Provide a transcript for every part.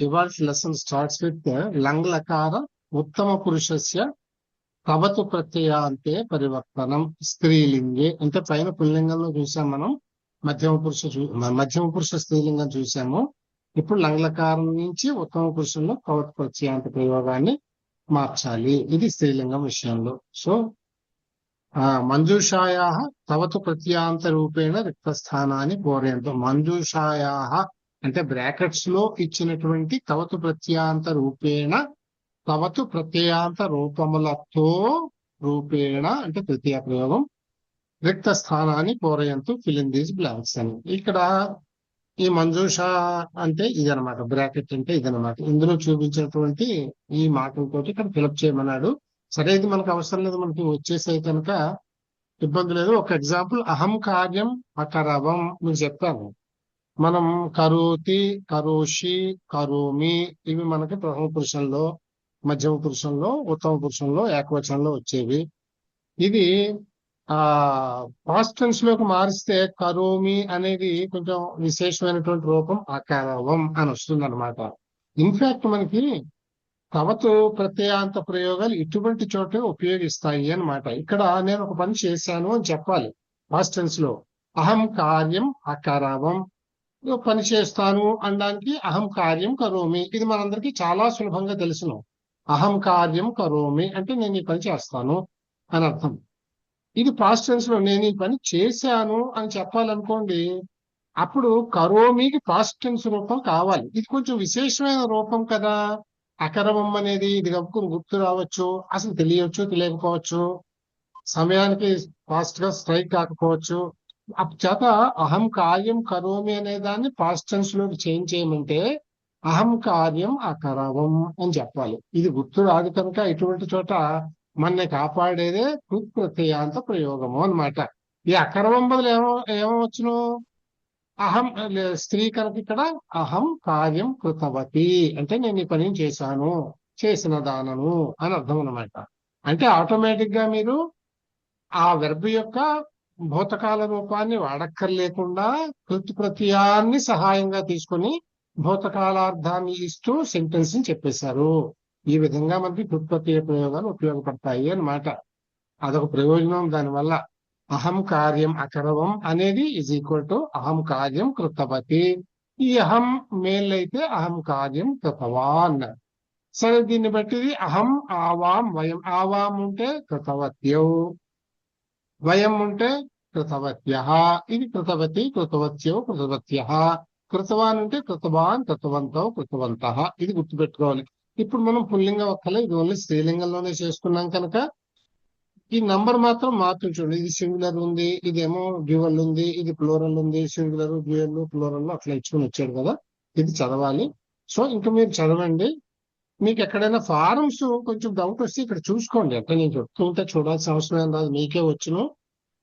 ఇవాళ lesson starts with lung లకార ఉత్తమ పురుషస్య కవతు ప్రత్యయాంతే పరివర్తనం స్త్రీలింగే. అంటే పైన పుల్లింగంలో చూసాం మనం, మధ్యమ పురుష స్త్రీలింగం చూసాము. ఇప్పుడు లంగ్లకారం నుంచి ఉత్తమ పురుషంలో కవతు ప్రత్యయాంత ప్రయోగాన్ని మార్చాలి. ఇది స్త్రీలింగం విషయంలో. సో మంజూషాయా కవతు ప్రత్యాంత రూపేణ రిక్తస్థానాన్ని పూరయంతో. మంజూషాయా అంటే బ్రాకెట్స్ లో ఇచ్చినటువంటి కవతు ప్రత్యాంత రూపేణ, కవతు ప్రత్యయాంత రూపములతో రూపేణ అంటే తృతీయ ప్రయోగం, రిక్త స్థానాన్ని పూరయంతు ఫిల్ ఇన్ దీస్ బ్లాంక్స్ అని. ఇక్కడ ఈ మంజూష అంటే ఇదనమాట, బ్రాకెట్ అంటే ఇదనమాట. ఇందులో చూపించినటువంటి ఈ మాటలతోటి ఇక్కడ ఫిలప్ చేయమన్నాడు. సరే, ఇది మనకు అవసరం లేదు, మనకి వచ్చేసే కనుక ఇబ్బంది లేదు. ఒక ఎగ్జాంపుల్, అహం కార్యం అకరవం మీకు చెప్పాను. మనం కరోతి, కరోషి, కరోమి ఇవి మనకి ప్రథమ పురుషంలో, మధ్యమ పురుషంలో, ఉత్తమ పురుషంలో, ఏకవచనంలో వచ్చేవి. ఇది పాస్ట్ టెన్స్ లోకి మారిస్తే కరోమి అనేది కొంచెం విశేషమైనటువంటి రూపం అకరవం అని వస్తుంది అనమాట. ఇన్ఫాక్ట్ మనకి కవతు ప్రత్యయాంత ప్రయోగాలు ఇటువంటి చోట ఉపయోగిస్తాయి అన్నమాట. ఇక్కడ నేను ఒక పని చేశాను అని చెప్పాలి పాస్ట్ టెన్స్ లో. అహం కార్యం అకరవం, పని చేస్తాను అనడానికి అహం కార్యం కరోమి. ఇది మనందరికీ చాలా సులభంగా తెలుసును. అహం కార్యం కరోమి అంటే నేను ఈ పని చేస్తాను అని అర్థం. ఇది పాస్ట్ టెన్స్ లో నేను ఈ పని చేశాను అని చెప్పాలనుకోండి, అప్పుడు కరోమికి పాస్ట్ టెన్స్ రూపం కావాలి. ఇది కొంచెం విశేషమైన రూపం కదా. అకరవం అనేది ఇది గబుకుని గుర్తు రావచ్చు, అసలు తెలియవచ్చు, తెలియకపోవచ్చు, సమయానికి ఫాస్ట్ గా స్ట్రైక్ కాకపోవచ్చు. చేత అహం కార్యం కరోమి అనే దాన్ని పాస్ట్ టెన్స్ లోకి చేంజ్ చేయమంటే అహం కార్యం అకరవం అని చెప్పాలి. ఇది గుర్తు రాదు కనుక ఇటువంటి చోట మన కాపాడేదే కృత్ ప్రత్యయాంత ప్రయోగము అన్నమాట. ఈ అకరవం బదులు ఏమవచ్చును, అహం స్త్రీ కనుక ఇక్కడ అహం కార్యం కృతవతి అంటే నేను ఈ పని చేశాను, చేసిన దానను అని అర్థం అన్నమాట. అంటే ఆటోమేటిక్ గా మీరు ఆ వెర్బ్ యొక్క భూతకాల రూపాన్ని వాడక్కర్లేకుండా కృత్ ప్రత్యయాన్ని సహాయంగా తీసుకుని భూతకాలార్థాన్ని ఇస్తూ సెంటెన్స్ ని చెప్పేశారు. ఈ విధంగా మనకి కృత్ ప్రత్యయ ప్రయోగాలు ఉపయోగపడతాయి అన్నమాట. అదొక ప్రయోజనం దానివల్ల. అహం కార్యం అకరవం అనేది ఈజ్ ఈక్వల్ టు అహం కార్యం కృతవతి. ఈ అహం మేల్ అయితే అహం కార్యం కృతవాన్. సరే, దీన్ని బట్టి అహం ఆవాం వయం. ఆవాం ఉంటే కృతవత్యౌ, వయం ఉంటే కృతవత్యః. ఇది కృతవతి, కృతవత్యౌ, కృతవత్యః. కృతవాన్ అంటే కృతవాన్, కృతవంతౌ, కృతవంతః. ఇది గుర్తుపెట్టుకోవాలి. ఇప్పుడు మనం పుల్లింగం ఒక్కలే, ఇది ఓన్లీ స్త్రీలింగంలోనే చేసుకున్నాం కనుక ఈ నంబర్ మాత్రం మార్చుంచండి. ఇది సింగులర్ ఉంది, ఇదేమో డ్యూయల్ ఉంది, ఇది ప్లూరల్ ఉంది. సింగులర్, డ్యూయల్, ప్లూరల్ అట్లా ఇచ్చుకుని వచ్చాడు కదా, ఇది చదవాలి. సో ఇంకా మీరు చదవండి. మీకు ఎక్కడైనా ఫారమ్స్ కొంచెం డౌట్ వస్తే ఇక్కడ చూసుకోండి. అంటే నేను చెప్తూ ఉంటే చూడాల్సిన అవసరం ఏం రాదు, మీకే వచ్చును.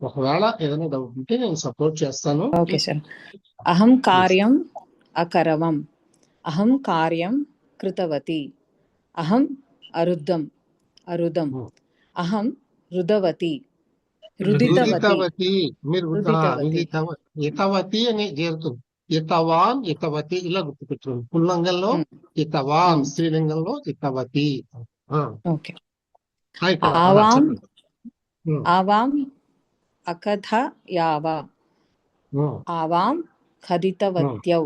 ఒకవేళ ఏదైనా డౌట్ ఉంటే నేను సపోర్ట్ చేస్తాను. Okay sir. అహం కార్యం అకరవం, అహం కార్యం కృతవతి, అహం అరుదం, అహం రుదవతి, రుదితవతి. మీరు ఇతవతి అని చేరుతుంది. ఇతవాన్, ఇతవతి ఇలా గుర్తుపెట్టుకోండి. పుల్లింగంలో ఇతవాన్, స్త్రీలింగంలో ఇతవతి. ఆవాం అకథయావ, ఆవాం ఖదితవత్యౌ,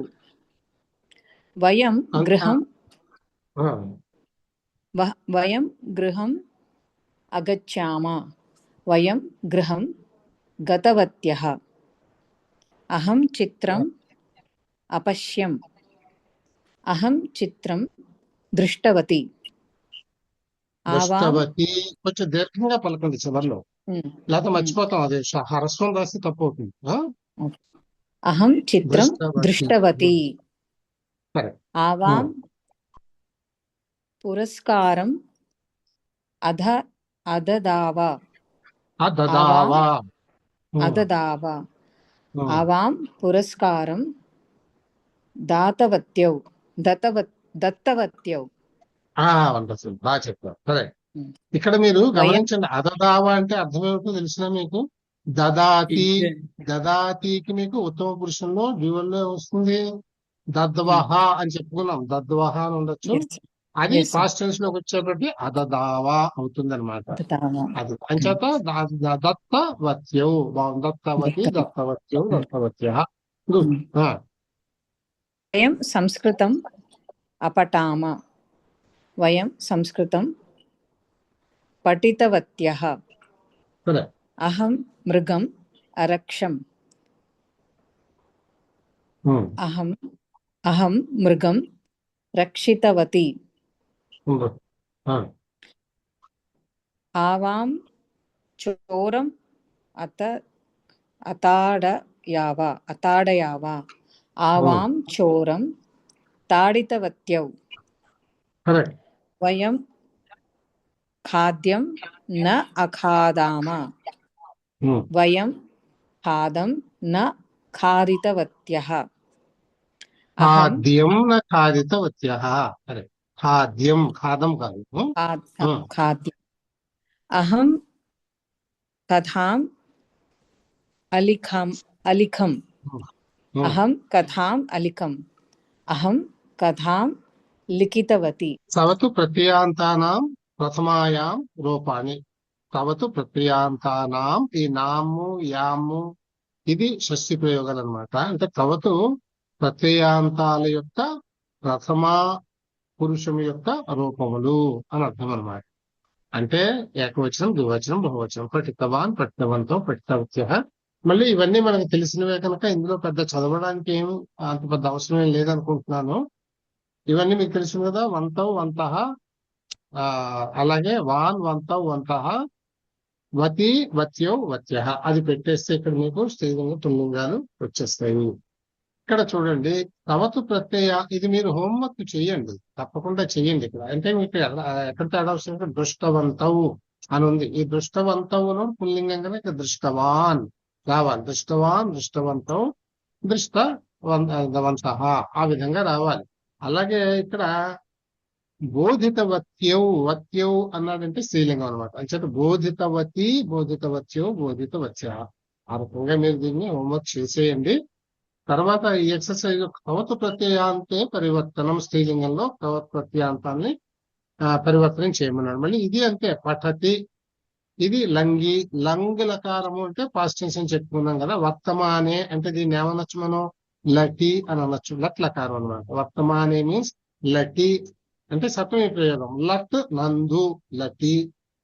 వయం గృహం అగచ్చామ, వయం గృహం గతవత్యః, అహం చిత్రం అపశ్యం, అహం చిత్రం దృష్టవతి. కొంచెం దీర్ఘంగా పలకండి చివరిలో, లేకపోతే మర్చిపోతాం. అదే హరస్వం రాసి తప్పు అవుతుంది. అహం చిత్రం దృష్టవతి. ఆవాం పురస్కారం అదదావ, ఆవాం పురస్కారం దత్తవత్యౌ. బాగా చెప్పారు. సరే, ఇక్కడ మీరు గమనించండి. అదదావ అంటే అర్థం ఏమిటో తెలిసినా మీకు? దదాతి, ఇచ్చే. దదాతికి మీకు ఉత్తమ పురుషంలో డ్యూయల్లో వస్తుంది. దద్వహ అని చెప్పుకున్నాం, దద్వహ అని ఉండొచ్చు. Yes, sir. అది Yes, sir. పాస్ట్ టెన్స్ లోకి వచ్చేటప్పటికి అదదావా అవుతుంది అనమాట. దదావా. అది అంచేత దత్తవత్యౌ, దత్తవతి, దత్తవత్యౌ, దత్తవత్య. గుడ్. వయం సంస్కృతం అపఠామ. వయం సంస్కృతం పఠితవత్యః. సరే. అహం మృగం అరక్షం. అహం మృగం రక్షితవతి. ఆవాం చోరం అతాడయావా. ఆవాం చోరం తాడితవత్యౌ. కరెక్ట్. వయం ఖాద్యం న అఖాదామ. వయం ఖాదం న ఖాదితవత్యః. ఖాద్యం న ఖాదితవత్యః. కరెక్ట్. ఖాద్యం, ఖాదం కాదు. ఖాద్యం. అహం కథాం అలిఖం. అహం కథాం అలిఖం. అహం కథాం లిఖితవతి. సవతు ప్రత్యయాంతానాం ప్రథమాయాం రూపాన్ని. సవతు ప్రత్యయాంతానాం, ఈ నాము యాము ఇది షష్ఠి ప్రయోగాలు అనమాట. అంటే కవతు ప్రత్యయాంతాల యొక్క ప్రథమ పురుషం యొక్క రూపములు అని అర్థం అనమాట. అంటే ఏకవచనం, ద్వివచనం, బహువచనం. పఠితవాన్, పఠితవంతో, పఠితవత్య. మళ్ళీ ఇవన్నీ మనకు తెలిసినవే కనుక ఇందులో పెద్ద చదవడానికి ఏం అంత పెద్ద అవసరం ఏం లేదనుకుంటున్నాను. ఇవన్నీ మీకు తెలిసిన కదా. వంతౌ, వంతః, అలాగే వాన్, వంతౌ, వంతః, వతి, వత్యౌ, వత్యః. అది పెట్టేస్తే ఇక్కడ మీకు స్త్రీలింగ పుల్లింగాలు వచ్చేస్తాయి. ఇక్కడ చూడండి, తవతు ప్రత్యయ. ఇది మీరు హోంవర్క్ చేయండి, తప్పకుండా చెయ్యండి. ఇక్కడ అంటే మీకు ఎక్కడ తేడా వస్తుంది, దృష్టవంతవు అని ఉంది. ఈ దృష్టవంతవును పుల్లింగంగానే ఇక్కడ దృష్టవాన్ రావాలి. దృష్టవాన్, దృష్టవంతం, దృష్టవంతః ఆ విధంగా రావాలి. అలాగే ఇక్కడ బోధితవత్యౌ, వత్యౌ అన్నాడంటే స్త్రీలింగం అనమాట. అంచేత బోధితవతి, బోధితవత్యౌ, బోధితవత్య. ఆ రకంగా మీరు దీన్ని హోంవర్క్ చేసేయండి. తర్వాత ఈ ఎక్సర్సైజ్ కవతు ప్రత్యయాంతే పరివర్తనం, స్త్రీలింగంలో కవత్ ప్రత్యయాంతాన్ని పరివర్తనం చేయమన్నాడు. మళ్ళీ ఇది అంతే, పఠతి. ఇది లంగి, లంగ్ లకారము అంటే పాస్ట్ టెన్స్ అని చెప్పుకున్నాం కదా. వర్తమానే అంటే దీన్ని ఏమనొచ్చు మనం, లటి అని అనొచ్చు. లట్ లకారం అనమాట. వర్తమానే మీన్స్ లటి అంటే సప్తమి ప్రయోగం. లట్ నందు, లటి.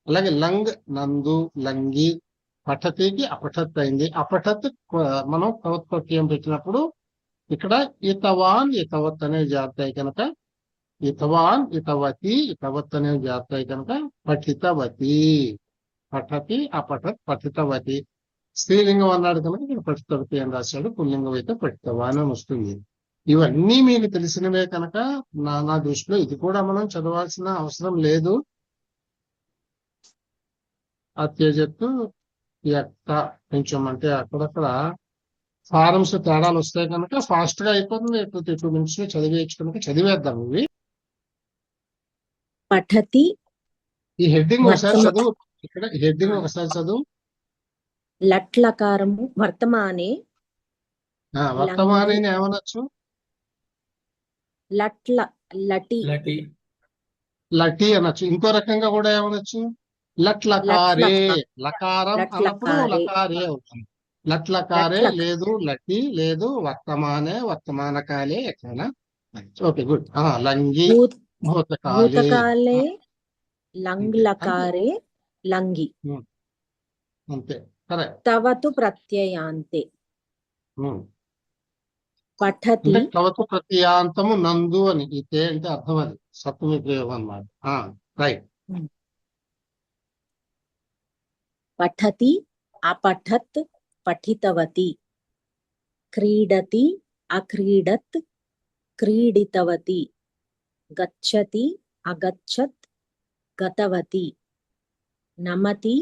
అలాగే లంగ్ నందు, లంగి. పఠతికి అపఠత్ అయింది. అపఠత్ మనం కవత్ ప్రత్యయం పెట్టినప్పుడు ఇక్కడ ఇతవాన్, ఇతవత్ అనేది జాగ్రత్త కనుక, ఇతవాన్, ఇతవతి, ఇతవత్ అనేది జాగ్రత్త కనుక పఠితవతి. పఠతి, అపఠత్, పఠితవతి. స్త్రీలింగం అన్నాడు కనుక ఇక్కడ పఠితవతి అని రాశాడు. పుల్లింగం అయితే పఠితవాన్ అని వస్తుంది. ఇవన్నీ మీకు తెలిసినవే కనుక నా దృష్టిలో ఇది కూడా మనం చదవాల్సిన అవసరం లేదు. అత్యజత్తు యొక్క కొంచెం అంటే అక్కడక్కడ ఫారమ్స్ తేడాలు వస్తాయి కనుక ఫాస్ట్ గా అయిపోతుంది. 2 minutes లో చదివేయచ్చు కనుక చదివేద్దాం ఇవి. పఠతి. ఈ హెడ్డింగ్ ఒకసారి చదువు. ఇక్కడ హెడ్డింగ్ ఒకసారి చదువు. లట్లకారము వర్తమానే. వర్తమానే ఏమనొచ్చు, లటి లటి అనొచ్చు. ఇంకో రకంగా కూడా ఏమనొచ్చు, లట్ లకారే. లకారం అన్నప్పుడు లకారే అవుతుంది. లట్ లకారే లేదు, లటి లేదు, వర్తమానే, వర్తమానకాలే ఎట్లా. Okay, good. లంగి, భూతకాలే, లంగ్ లకారే, లంగి. అంతే, కరెక్ట్. తవతు ప్రత్యయాంతే. పఠతి. తవతు ప్రత్యయాంతము నందు అని. ఇతే అంటే అర్థం అది సప్తమి ప్రయోగం అన్నమాట. రైట్. పఠతి, అపఠత్, పఠితవతి. క్రీడతి, అక్రీడత్, క్రీడితవతి. గచ్చతి, అగచ్చత్, గతవతి. నమతి,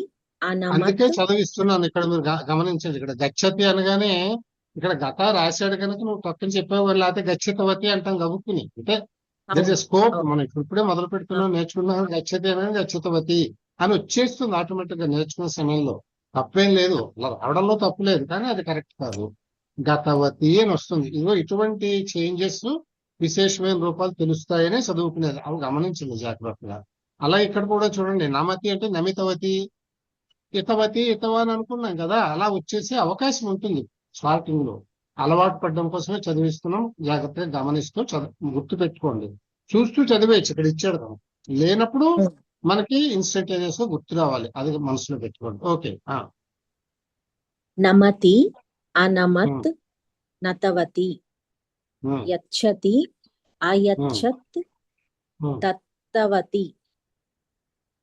అనమత్. అందుకే చదివిస్తున్నాను. ఇక్కడ మీరు గమనించండి, ఇక్కడ గచ్చతి అనగానే ఇక్కడ గత రాశాడు కనుక నువ్వు పక్కన చెప్పేవాళ్ళు, లేకపోతే గచ్చతవతి అంటాం గబుక్కుని. అంటే స్కోప్ మనం ఇప్పుడే మొదలు పెడుతున్నాం, నేర్చుకున్నాం. గచ్చతి అనేది గచ్చతవతి అని వచ్చేస్తుంది ఆటోమేటిక్ గా నేర్చుకునే సమయంలో. తప్పేం లేదు, అలా రావడంలో తప్పు లేదు, కానీ అది కరెక్ట్ కాదు. గతవతి అని వస్తుంది. ఇదిగో ఇటువంటి చేంజెస్ విశేషమైన రూపాలు తెలుస్తాయనే చదువుకునేది, అవి గమనించింది జాగ్రత్తగా. అలా ఇక్కడ కూడా చూడండి, నమతి అంటే నమితవతి, ఇతవతి ఇతవ అని అనుకున్నాం కదా, అలా వచ్చేసే అవకాశం ఉంటుంది స్టార్టింగ్ లో. అలవాటు పడడం కోసమే చదివిస్తున్నాం, జాగ్రత్తగా గమనిస్తూ గుర్తు పెట్టుకోండి. చూస్తూ చదివేయచ్చు, ఇక్కడ ఇచ్చాడు కదా. లేనప్పుడు మనకి ఇన్స్టంటేనియస్ గా గుర్తు రావాలి, అది మనసులో పెట్టుకోండి. ఓకే. నమతి అనమత్ నతవతి యచ్చతి అయచ్చత్ దత్తవతి.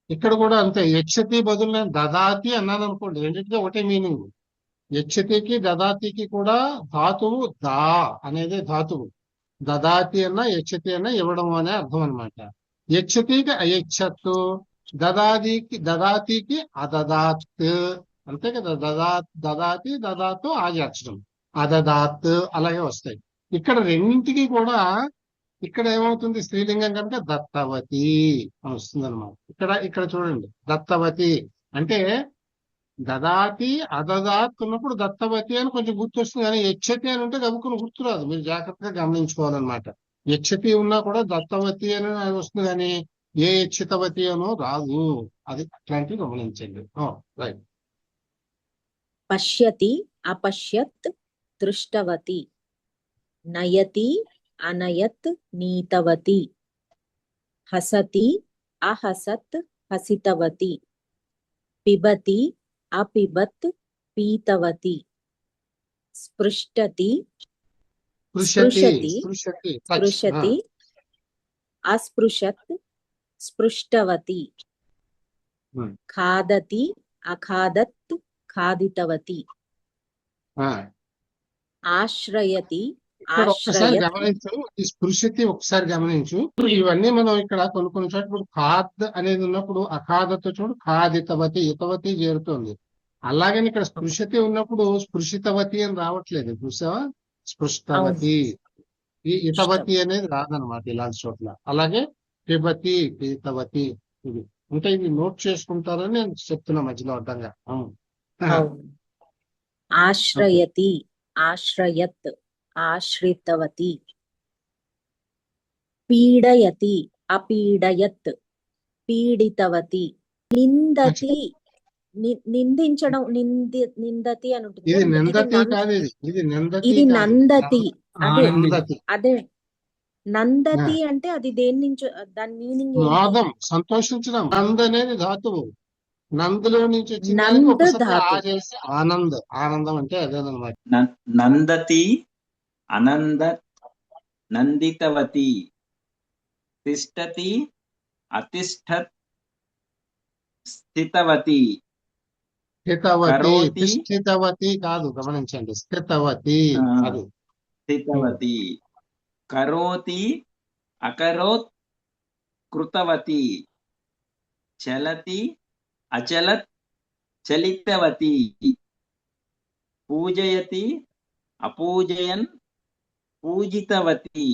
ఇక్కడ కూడా అంతే, యచ్చతి బదులు నేను దదాతి అన్నాను అనుకోండి, రెండింటికి ఒకటే మీనింగ్. యచ్చతికి దదాతికి కూడా ధాతువు దా అనేది ధాతువు. దదాతి అన్న యచ్చతి అన్న ఇవ్వడం అనే అర్థం అనమాట. యచ్చతికి అయచ్చత్తు, దదాతికి అదదాత్, అంతే కదా. దదాతి దదాతు ఆచర్చడం, అదదాత్ అలాగే వస్తాయి. ఇక్కడ రెండింటికి కూడా ఇక్కడ ఏమవుతుంది, స్త్రీలింగం కనుక దత్తవతి అని వస్తుంది అనమాట. ఇక్కడ చూడండి, దత్తవతి అంటే దదాతి అదదాత్ ఉన్నప్పుడు దత్తవతి అని కొంచెం గుర్తొస్తుంది, కానీ యచ్చతి అని ఉంటే గబుకుని గుర్తురాదు. మీరు జాగ్రత్తగా గమనించుకోవాలన్నమాట. యచ్చతి ఉన్నా కూడా దత్తవతి అని వస్తుంది, కానీ ఏ యచ్చితవతి అనో రాదు. అది అట్లాంటివి గమనించండి. రైట్. పశ్యతి అపశ్యత్ దృష్టవతి, నయతి అనయత్ నీతవతి, హసతి అహసత్ హసితవతి, పిబతి అపిబత్ పీతవతి, స్పృష్టతి స్పృశతి అస్పృశత్ స్పృష్టవతి, ఖాదతి అఖాదత్ ఖాదితవతి, ఆశ్రయతి ఒక్కసారి గమనించు, ఈ స్పృశతి ఒకసారి గమనించు. ఇవన్నీ మనం ఇక్కడ కొన్ని చోట్ల ఇప్పుడు ఖాద్ అనేది ఉన్నప్పుడు అఖాదతో చూడు ఖాదితవతి ఇతవతి చేరుతుంది. అలాగని ఇక్కడ స్పృశతి ఉన్నప్పుడు స్పృశితవతి అని రావట్లేదు, చూసావా. స్పృష్టవతి, ఈ ఇతవతి అనేది రాదనమాట ఇలాంటి చోట్ల. అలాగే పిబతి పీతవతి, ఇది అంటే ఇవి నోట్ చేసుకుంటారని నేను చెప్తున్నా మధ్యలో అడ్డంగా. ఆశ్రయతి ఆశ్రయత్ ఆశ్రితవతి, పీడయతి అపీడయత్ పీడితవతి, నిందతి నిందించడం నిందతి అని ఉంటుంది. ఇది నిందతి కాదు, ఇది ఇది నందతి. అదే నందతి అంటే అది దేని నుంచి, దాని మీనింగ్ నాదం, సంతోషించడం. నంద అనేది ధాతువు, నందులో నుంచి వచ్చిన ఆనందం అంటే అదేనమాట. నందతి అనంద నందితవతి, తిష్టతి అతిష్ఠత్ స్థితవతి, స్థితవతి కాదు, గమనించండి, స్థితవతి అది స్థితవతి, కరోతి అకరోత్ కృతవతి, చలతి అచలత్ చలితవతి, పూజయతి అపూజయన్ పూజితవతి,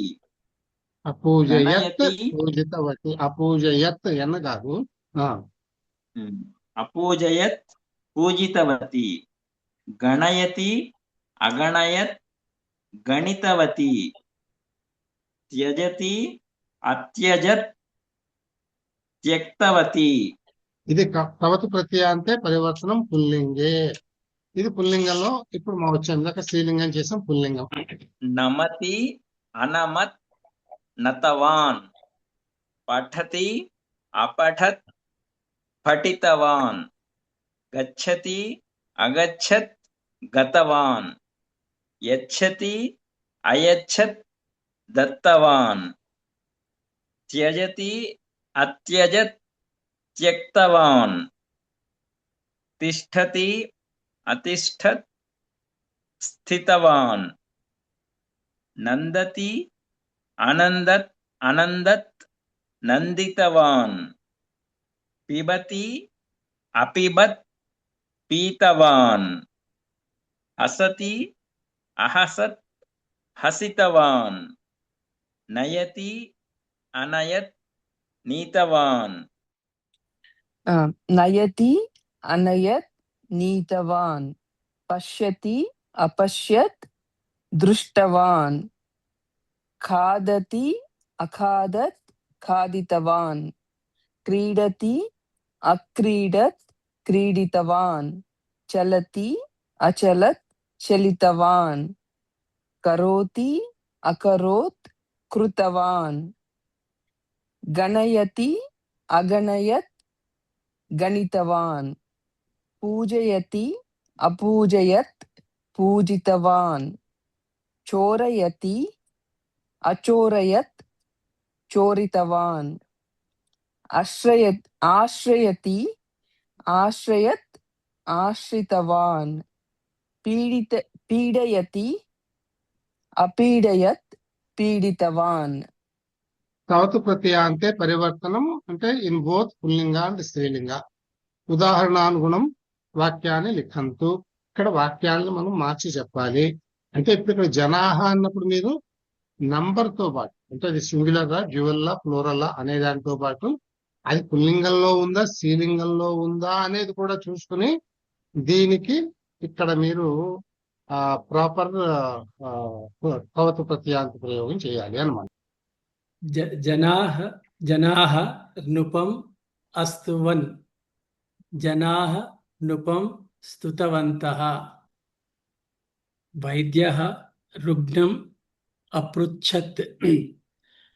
అపూజయత్ పూజితవతి, అపూజయత్ ఎన్న కాదు, అపూజయత్ పూజితవతి, గణయతి అగణయత్ గణితవతి, త్యజతి అత్యజత్ త్యక్తవతి. ఇది తవతు ప్రత్యయాంతే పరివర్తనం పుల్లింగే. ఇది పుల్లింగంలో ఇప్పుడు మా వచ్చాం, ఇందాక స్త్రీలింగం చేసాం, పుల్లింగం. నమతి అనమత్ నతవాన్, పఠతి అపఠత్ పఠితవాన్, గచ్చతి అగచ్చత్ గతవాన్, యచ్చతి అయచ్చత్ దత్తవాన్, త్యజతి అత్యజత్ త్యక్తవాన్, తిష్టతి అతిష్ఠత్ స్థితవాన్, నందతి అనందత్ నందితవాన్, పిబతి అపిబత్ పీతవాన్, హసతి అహసత్ హసితవాన్, నయతి అనయత్ నీతవాన్. నయతి అనయత్ नीतवान् पश्यति अपश्यत् दृष्टवान् खादति अखादत् खादितवान् क्रीडति अक्रीडत् क्रीडितवान् चलति अचलत् चलितवान् करोति अकरोत् कृतवान् गणयति अगणयत् गणितवान् पूजयति अपूजयत् पूजितवान् चोरयति अचोरयत् चोरितवान् आश्रयति आश्रयत् आश्रितवान् पीडयति अपीडयत् पीडितवान् తవతు ప్రత్యయాంతే పరివర్తనం అంటే ఇన్ బోత్ పుల్లింగ అండ్ స్త్రీలింగ. ఉదాహరణానుగుణం వాక్యాన్ని లిఖంతు. ఇక్కడ వాక్యాలను మనం మార్చి చెప్పాలి. అంటే ఇప్పుడు ఇక్కడ జనాహ అన్నప్పుడు మీరు నంబర్ తో పాటు అంటే అది సింగులరా డ్యూయల్లా ప్లూరల్లా అనే దానితో పాటు అది పుల్లింగంలో ఉందా స్త్రీలింగంలో ఉందా అనేది కూడా చూసుకుని దీనికి ఇక్కడ మీరు ప్రాపర్ తవతు ప్రత్యయాంత ప్రయోగం చేయాలి అన్నమాట. జనాః నృపం అస్తువన్ జనాః నృపం స్తుతవంతః వైద్యః రుగ్ణం అపృచ్ఛత్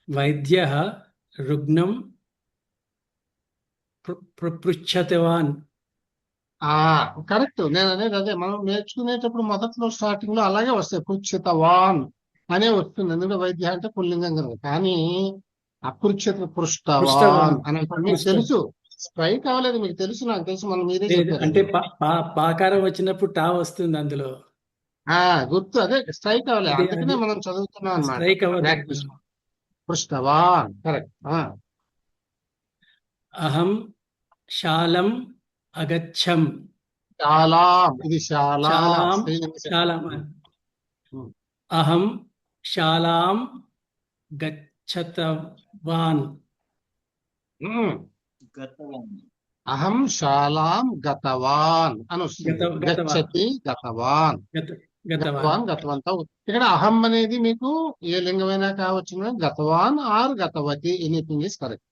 వైద్యః రుగ్ణం పృచ్ఛతవాన్. కరెక్ట్. నేను అనేది అదే మనం నేర్చుకునేటప్పుడు మొదట్లో స్టార్టింగ్ లో అలాగే వస్తాయి, పృచ్ఛతవాన్ అనే వస్తుంది. ఎందుకంటే వైద్య అంటే పుల్లింగం కనుక. కానీ అపృచ్ఛత పృష్టవాన్ అనే మీకు తెలుసు, స్ట్రైక్ అవ్వలేదు, మీకు తెలుసు, నాకు తెలుసు, మనం మీరే అంటే పాకారం వచ్చినప్పుడు టా వస్తుంది అందులో. గుర్తు, అదే స్ట్రైక్ అవ్వలేదు, అందుకనే మనం చదువుతున్నాం అన్నమాట. పృష్టవాన్ కరెక్ట్. అహం శాలం అగచ్చం. శాలాం, ఇది శాలాం. అహం శాలాం గచ్చతవాన్. అహం శాలాం గతవాన్ అని వస్తుంది. గచ్చతి గతవాన్, గతవాన్ గతవంత. ఇక్కడ అహం అనేది మీకు ఏ లింగమైనా కావచ్చు, గతవాన్ ఆర్ గతవతి, ఎనీథింగ్ ఇస్ కరెక్ట్.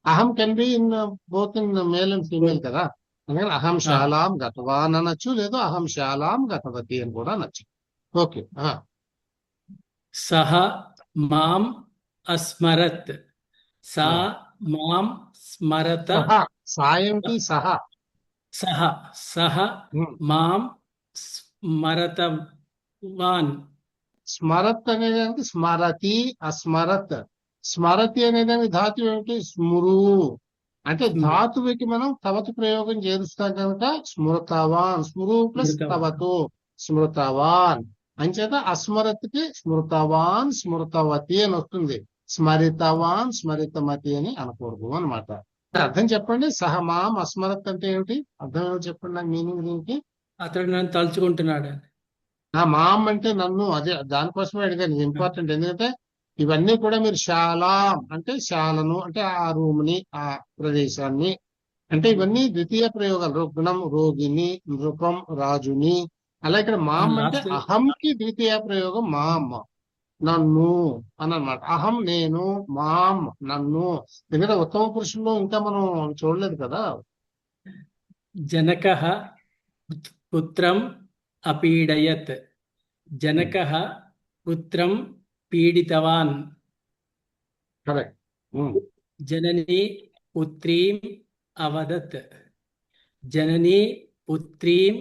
అహం can be in both in male and female కదా. అందుకని అహం శాలాం గతవాన్ అనొచ్చు, లేదు అహం శాలాం గతవతి అని కూడా అనొచ్చు. ఓకే. సహ మాం అస్మరత్. సా మాం స్మరత. సాయంకి సహ. సహ మాం స్మరతవాన్. స్మరత్ అనేదానికి స్మరతి, అస్మరత్. స్మరతి అనేదానికి ధాతు ఏమిటి? స్మృ. అంటే ధాతువుకి మనం తవతు ప్రయోగం చేరుస్తాం కనుక స్మృతవాన్. స్మృ ప్లస్ తవతు, స్మృతవాన్. అంచేత అస్మరత్కి స్మృతవాన్ స్మృతవతి అని వస్తుంది. స్మరితవాన్ స్మరితమతి అని అనకూడదు అనమాట. అర్థం చెప్పండి. సహమాం అస్మరత్ అంటే ఏమిటి? అర్థం ఏమిటి చెప్పండి నాకు, మీనింగ్ దీనికి. అతడు నన్ను తలుచుకుంటున్నాడు. మాం అంటే నన్ను, అదే దానికోసమే అడిగాను, ఇది ఇంపార్టెంట్. ఎందుకంటే ఇవన్నీ కూడా మీరు శాలాం అంటే శాలను అంటే ఆ రూమ్ ని, ఆ ప్రదేశాన్ని, అంటే ఇవన్నీ ద్వితీయ ప్రయోగాలు. రుగ్ణం రోగిని, నృపం రాజుని. అలా ఇక్కడ మాం అంటే అహంకి ద్వితీయ ప్రయోగం మాం, నన్ను అని అన్నమాట. అహం నేను, మాం నన్ను. ఎందుకంటే ఉత్తమ పురుషుల్లో ఇంకా మనం చూడలేదు కదా. జనకః పుత్రం అపీడయత్. జనకః పుత్రం పీడితవాన్. కరెక్ట్. జననీ పుత్రీం అవదత్. జననీ పుత్రీం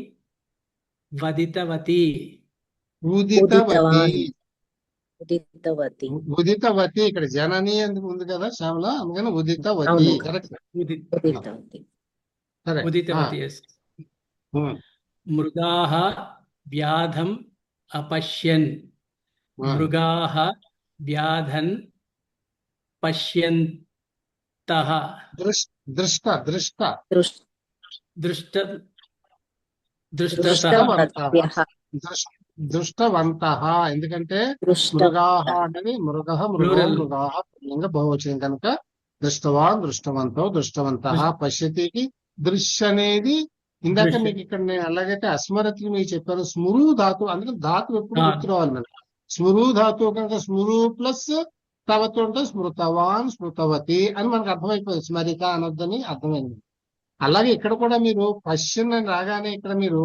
వదితవతి. ఉదితవతి. ఉదితవతి. ఉదితవతి ఇక్కడ జనని ఎందుకు ఉంది కదా శ్యామల, అందుకని ఉదితవతి. కరెక్ట్. ఉదితవతి. మృగాః వ్యాధం అపశ్యన్. మృగాః వ్యాధన్ పశ్యంతః. దృష్ట దృష్ట దృష్టవంతః. ఎందుకంటే మృగాః అనేది మృగః మృగో మృగాః పుల్లింగ బహువచనం కనుక దృష్టవాన్ దృష్టవంతో దృష్టవంతః. పశ్యతికి దృశ్య అనేది ఇందాక మీకు ఇక్కడ నేను ఎలాగైతే అస్మరతి మీకు చెప్పాను, స్మృ ధాతు, అందుకని ధాతు ఎప్పుడు గుర్తు రావాలి మనకి. స్మృ ధాతు కనుక స్మృ ప్లస్ తవతు అంటే స్మృతవాన్ స్మృతవతి అని మనకు అర్థమైపోయింది. స్మరిత అనొద్దని అర్థమైంది. అలాగే ఇక్కడ కూడా మీరు పశ్చిమ రాగానే ఇక్కడ మీరు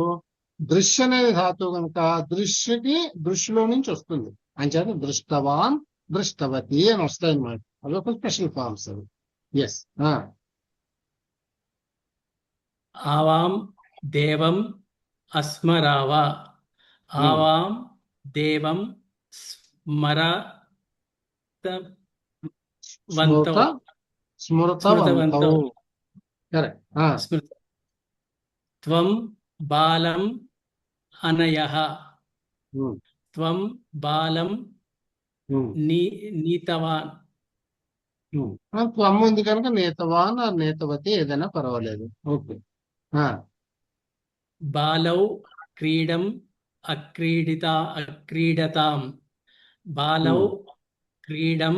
దృశ్య అనేది ధాతువు కనుక దృశ్యకి దృష్టిలో నుంచి వస్తుంది అంచేత దృష్టవాన్ దృష్టవతి అని వస్తాయి అన్నమాట. అవి ఒక స్పెషల్ ఫార్మ్స్ అవి. ఎస్. ఆవాం దేవం అస్మరావ. ఆవాం దేవం స్మృతవంతౌ. కరెక్ట్. త్వం బాలం అనయః. త్వం బాలం నీతవాన్. త్వం ఉంది కనుక నేతవాన్ నేతవతి ఏదైనా పర్వాలేదు. ఓకే. బాలౌ క్రీడం అక్రీడతాం. బాలౌ క్రీడం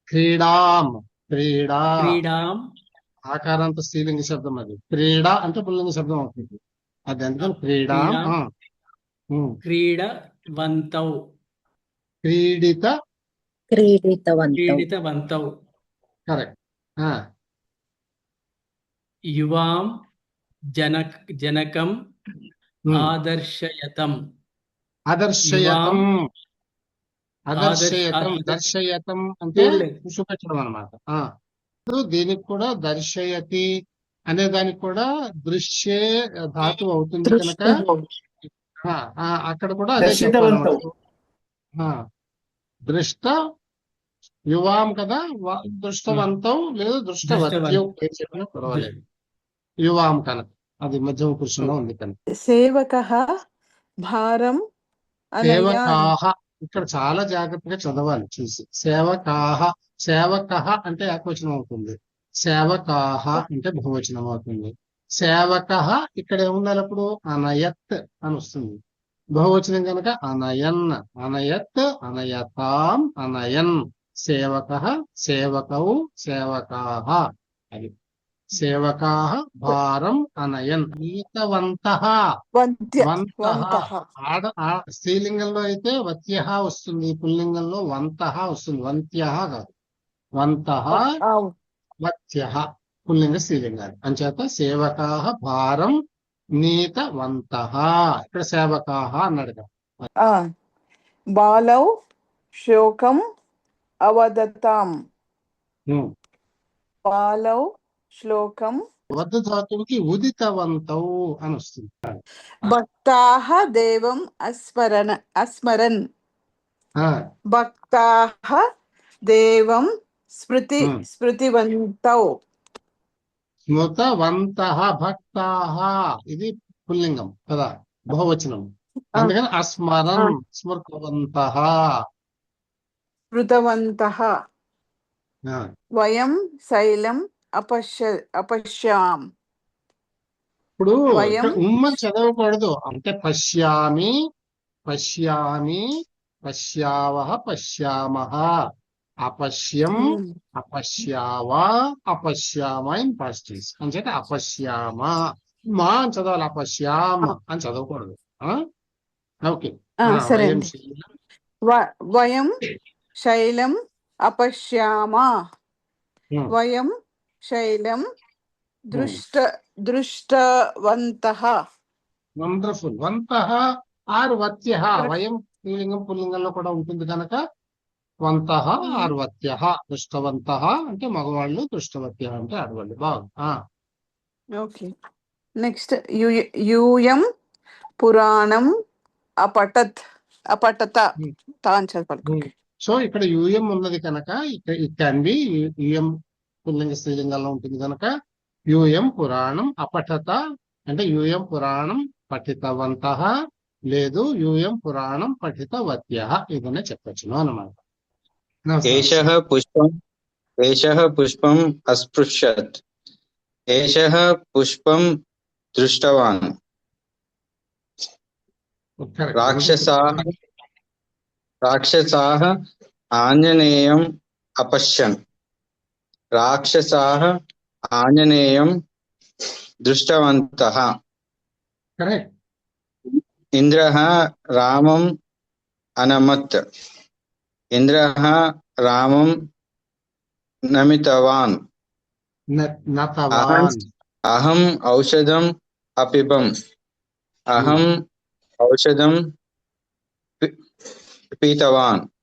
క్రీడాం. క్రీడా క్రీడాం. ఆకారాంత స్త్రీలింగ శబ్దం అది. క్రీడ అంటే పుల్లింగ శబ్దం అవుతుంది అది, అందుకని క్రీడాం. క్రీడవంతౌ. క్రీడితవంతౌ. కరెక్ట్. యువాం జనకం ఆదర్శయతం. అదర్శయతం. అదర్శయతం దర్శయతం అంటే చూపెట్టడం అనమాట. దీనికి కూడా దర్శయతి అనే దానికి కూడా దృశ్యే ధాతువు అవుతుంది కనుక అక్కడ కూడా అదే చెప్పాలన్నమాట. దృష్ట యువాం కదా, దృష్టవంతం లేదా దృష్టవత్యం చెప్పినా పర్వాలేదు. యువాం కనుక అది మధ్యమ పురుషంలో ఉంది కనుక. సేవకః భారం సేవకాహ ఇక్కడ చాలా జాగ్రత్తగా చదవాలి చూసి. సేవకాహ. సేవకః అంటే ఏకవచనం అవుతుంది. సేవకాహ అంటే బహువచనం అవుతుంది. సేవకః ఇక్కడ ఏముండాలి అప్పుడు అనయత్ అని వస్తుంది. బహువచనం కనుక అనయన్. అనయత్ అనయతాం అనయన్. సేవకః సేవకౌ సేవకాహ. అది సేవకాహ భారం అనయన్. నీతవంతః. స్త్రీలింగంలో అయితే వత్యః వస్తుంది, పుల్లింగంలో వంతః వస్తుంది. వంత్యః కాదు, వంతః వత్యః పుల్లింగ స్త్రీలింగాలు. అంచేత సేవకాహ భారం నీతవంతః. ఇక్కడ సేవకాహ అన్నాడు కదా. బాలౌ శోకం అవదతాం. బాలౌ శ్లోకం. వద్ద ధాతువుకి ఉదితవంతౌ అని వస్తుంది. భక్తాః దేవం అస్మరన్. భక్తాః దేవం స్మృతివంతౌ. స్మృతవంతః భక్తాః ఇది పుల్లింగం కదా, బహువచనం. అందుకని అస్మరన్ స్మృతవంతః. స్మృతవంతః. వయం శైలం అపశ్యాం. ఇప్పుడు ఉమ్మని చదవకూడదు. అంటే పశ్యామి పశ్యామి పశ్యావః పశ్యామః. అపశ్యం అపశ్యావ అపశ్యామ ఇన్ పాస్ట్ టెన్స్. అంటే అపశ్యామ మా అని చదవాలి, అపశ్యామ అని చదవకూడదు. ఓకే. వయం శైలం అపశ్యామ. వయం శైలం దృష్టవంతః. వండర్ఫుల్. వంతః ఆర్ వత్యః. వయం స్త్రీలింగం పుల్లింగంలో కూడా ఉంటుంది కనుక వంతః ఆర్ వత్యః. దృష్టవంతః అంటే మగవాళ్ళు, దృష్టవత్యః అంటే ఆడవాళ్ళు. బాగుంది. ఓకే. నెక్స్ట్ యూయం పురాణం అపఠత్. సో ఇక్కడ యూఎం ఉన్నది కనుక ఇట్ క్యాన్ బి యూఎం పుల్లింగ స్త్రీలింగంలో ఉంటుంది కనుక యూఎం పురాణం అపఠత అంటే యూఎం పురాణం పఠితవంతః లేదు యూఎం పురాణం పఠితవత్యః ఏదైనా చెప్పచ్చును అన్నమాట. ఏషః పుష్పం అస్పృశ్యత్. ఏషః పుష్పం దృష్టవాన్. రాక్షసాః ఆంజనేయం అపశ్యన్. రాక్షసాః ఆంజనేయం दृष्टवन्तः। కరెక్ట్. इन्द्रः रामम् अनमत्। इन्द्रः रामं नमितवान्। నతవాన్. अहम् औषधम् अपिबम्। अहम् औषधं पीतवान्।